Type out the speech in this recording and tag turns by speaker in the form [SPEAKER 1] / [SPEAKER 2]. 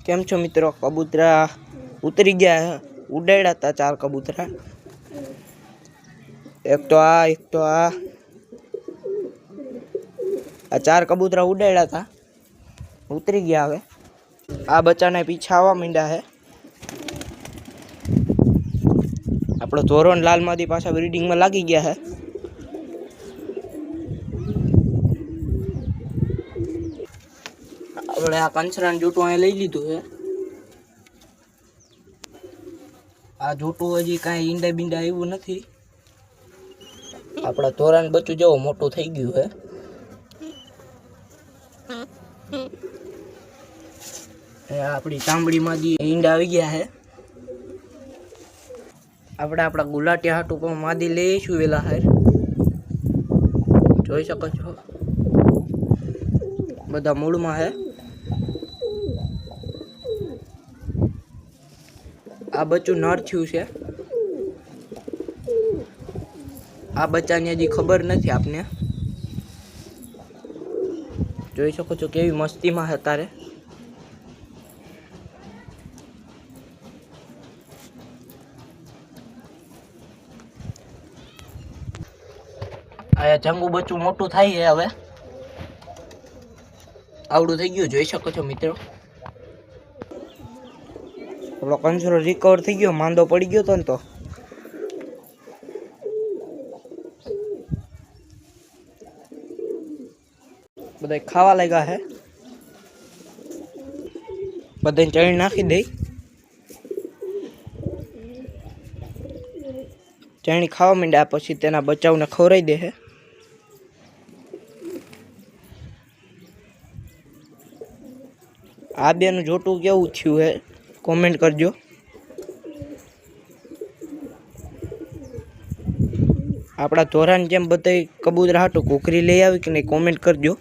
[SPEAKER 1] કેમ છો મિત્રો? કબૂતરા ઉતરી ગયા, ઉડાડ્યા હતા 4 કબૂતરા, એક તો આ 4 કબૂતરા ઉડાડ્યા હતા, ઉતરી ગયા. હવે આ બચ્ચાને પીછા આવવા માંડ્યા છે. આપણો ધોરણ લાલમાંથી પાછા બ્રીડિંગમાં લાગી ગયા છે. આપણે આ કંચરાનું જોટું અહીં લઈ લીધું છે. આ જોટું હજી કાંઈ ઈંડા બીંડા આવ્યું નથી. આપણા ધોરણ બચ્ચું જેવો મોટું થઈ ગયું છે. આપણી ચામડીમાં જે ઈંડા આવી ગયા છે. આપણે આપણા ગુલાટિયા હાટું પણ માદી લઈશું વેલા હાર. જોઈ શકો છો બધા મૂળમાં છે. આ બચ્ચું નર થયું છે. આ બચ્ચાની હજી ખબર નથી આપને. જોઈ શકો છો કેવી મસ્તીમાં છે તારે. આ જંગુ બચ્ચું મોટું થાય છે. હવે આવડું થઈ ગયું, જોઈ શકો છો મિત્રો. આપણો કંચરો રિકવર થઈ ગયો, માંદો પડી ગયો હતો ને તો બધા ખાવા લાગ્યા છે. બધાને ચણી નાખી દઈ. ચણી ખાવા માંડ્યા પછી તેના બચ્ચાઓને ખવડાવી દે છે. આ બેનું જોટું કેવું થયું છે કોમેન્ટ કરજો. આપણા ધોરણ જેમ બધા કબૂતરા હાટું કુકરી લઈ આવી કે નહીં કોમેન્ટ કરજો.